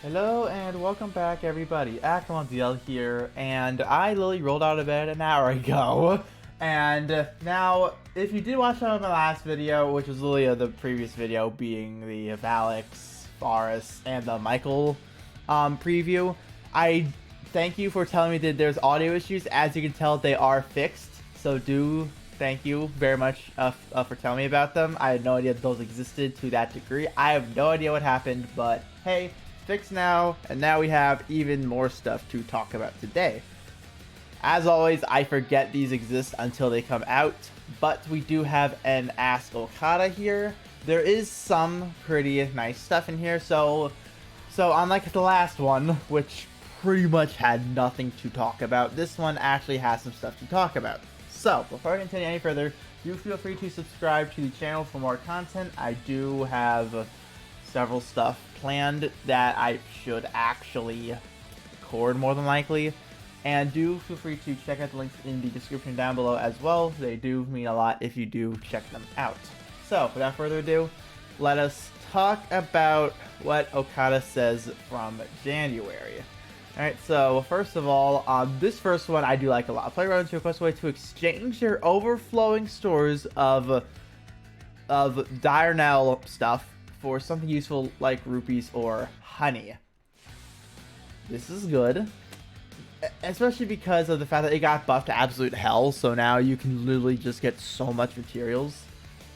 Hello and welcome back everybody, Akmondiel here, and I literally rolled out of bed an hour ago. And now, if you did watch some of my last video, which was literally the previous video being the Valix, Forest, and the Michael preview, I thank you for telling me that there's audio issues. As you can tell, they are fixed, so do thank you very much for telling me about them. I had no idea those existed to that degree. I have no idea what happened, but hey, fixed now, and now we have even more stuff to talk about today. As always, I forget these exist until they come out, but we do have an Ask Okada here. There is some pretty nice stuff in here, so unlike the last one, which pretty much had nothing to talk about, this one actually has some stuff to talk about. So, before I continue any further, do feel free to subscribe to the channel for more content. I do have several stuff planned that I should actually record more than likely, and do feel free to check out the links in the description down below as well. They do mean a lot if you do check them out. So without further ado, let us talk about what Okada says from January. Alright, so first of all, this first one I do like a lot. Playgrounds request a way to exchange their overflowing stores of Dragalia stuff for something useful like rupees or honey. This is good, especially because of the fact that it got buffed to absolute hell, so now you can literally just get so much materials.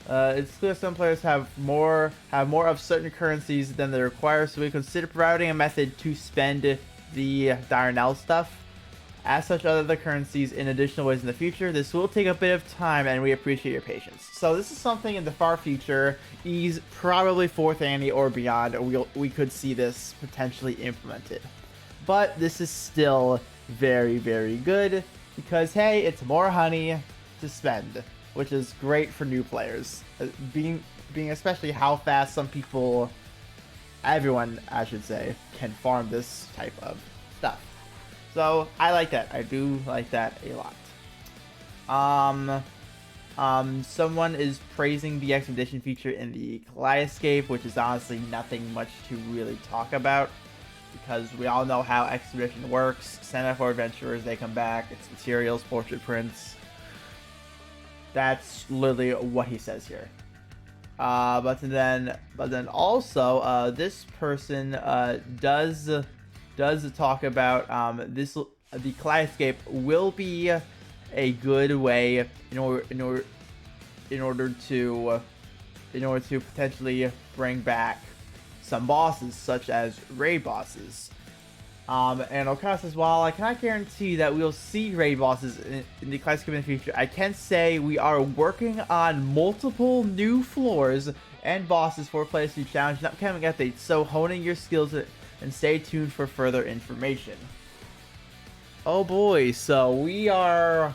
It's clear some players have more of certain currencies than they require, so we consider providing a method to spend the Dragalia stuff as such other currencies in additional ways in the future. This will take a bit of time, and we appreciate your patience. So this is something in the far future, probably 4th anni or beyond, we could see this potentially implemented. But this is still very, very good, because hey, it's more honey to spend, which is great for new players. Being especially how fast everyone I should say, can farm this type of stuff. So I like that. I do like that a lot. Someone is praising the expedition feature in the Kaleidoscape, which is honestly nothing much to really talk about, because we all know how expedition works. Send out for adventurers, they come back. It's materials, portrait prints. That's literally what he says here. But then also, this person does talk about the Kaleidoscape will be a good way in order to potentially bring back some bosses, such as raid bosses. And Okada says, while I cannot guarantee that we'll see raid bosses in the Kaleidoscape in the future, I can say we are working on multiple new floors and bosses for players to challenge in upcoming updates, so honing your skills and stay tuned for further information. Oh boy, so we are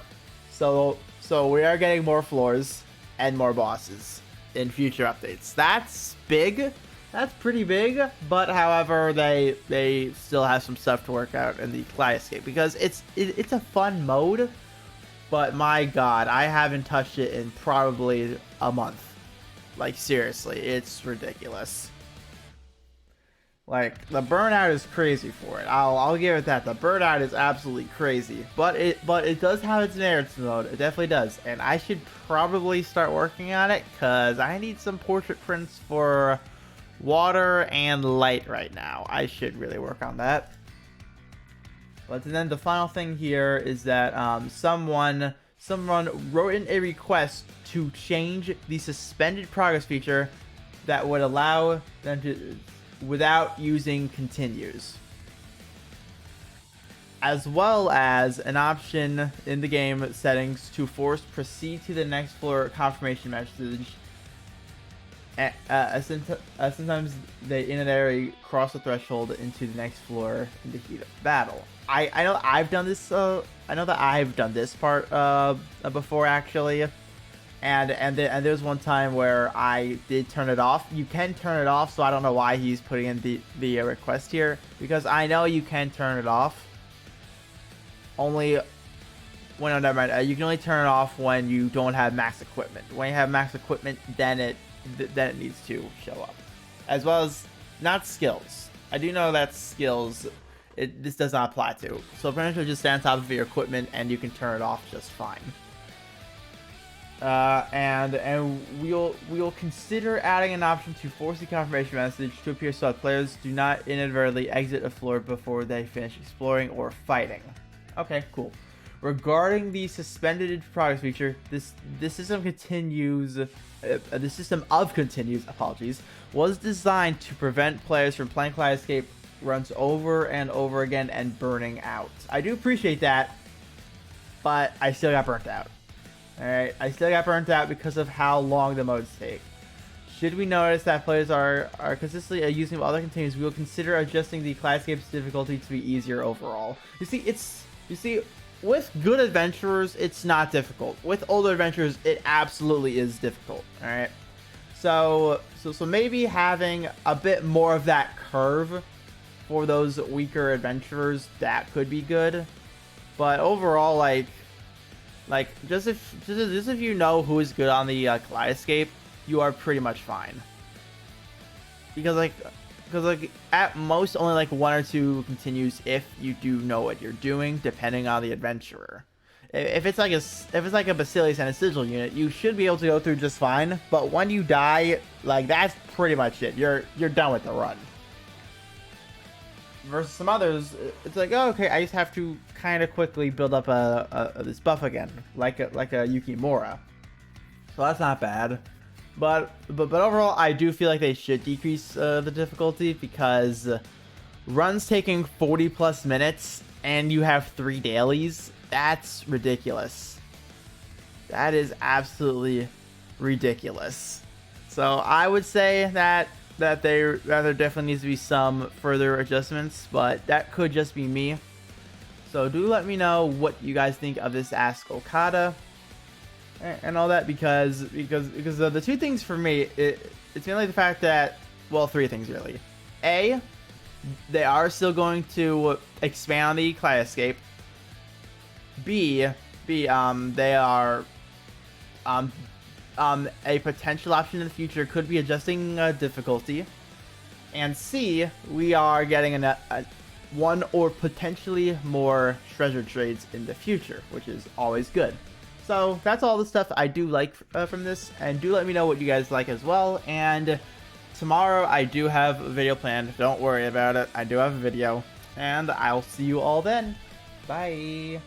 getting more floors and more bosses in future updates. That's big. That's pretty big, but however, they still have some stuff to work out in the Kaleidoscape, because it's a fun mode, but my god, I haven't touched it in probably a month. Like seriously, it's ridiculous. Like, the burnout is crazy for it. I'll give it that. The burnout is absolutely crazy, but it does have its narrative mode. It definitely does, and I should probably start working on it, because I need some portrait prints for water and light right now. I should really work on that. But then the final thing here is that someone wrote in a request to change the suspended progress feature that would allow them to without using continues, as well as an option in the game settings to force proceed to the next floor confirmation message. Sometimes they inadvertently cross the threshold into the next floor in the heat of battle. I know I've done this. I know that I've done this part before actually, and there's one time where I did turn it off. You can turn it off, so I don't know why he's putting in the request here, because I know you can turn it off. Only when no, never mind. You can only turn it off when you don't have max equipment. When you have max equipment, then it needs to show up, as well as not skills. I do know that skills, this does not apply to. So pretty much just stand on top of your equipment and you can turn it off just fine. And we'll consider adding an option to force the confirmation message to appear so that players do not inadvertently exit a floor before they finish exploring or fighting. Okay, cool. Regarding the suspended progress feature, this system of continues, apologies, was designed to prevent players from playing Class Escape runs over and over again and burning out. I do appreciate that, but I still got burnt out. Alright, I still got burnt out because of how long the modes take. Should we notice that players are consistently using other continues, we will consider adjusting the Class Escape's difficulty to be easier overall. You see, with good adventurers, it's not difficult. With older adventurers, it absolutely is difficult. Alright? So maybe having a bit more of that curve for those weaker adventurers, that could be good. But overall, like just if you know who is good on the Glide Escape, you are pretty much fine. Because at most only like 1 or 2 continues if you do know what you're doing, depending on the adventurer. If it's like a Basilius and a Sigil unit, you should be able to go through just fine. But when you die, like that's pretty much it. You're done with the run. Versus some others, it's like, oh, okay, I just have to kind of quickly build up this buff again, like a Yukimura. So that's not bad. But overall, I do feel like they should decrease the difficulty, because runs taking 40 plus minutes and you have 3 dailies, that's ridiculous. That is absolutely ridiculous. So I would say that there definitely needs to be some further adjustments, but that could just be me. So do let me know what you guys think of this Ask Okada and all that, because the 2 things for me, it's mainly the fact that, well, 3 things really. A, they are still going to expand the Class Escape. B, they are a potential option in the future could be adjusting difficulty. And C, we are getting one or potentially more treasure trades in the future, which is always good. So that's all the stuff I do like from this, and do let me know what you guys like as well. And tomorrow I do have a video planned, don't worry about it, I do have a video, and I'll see you all then. Bye.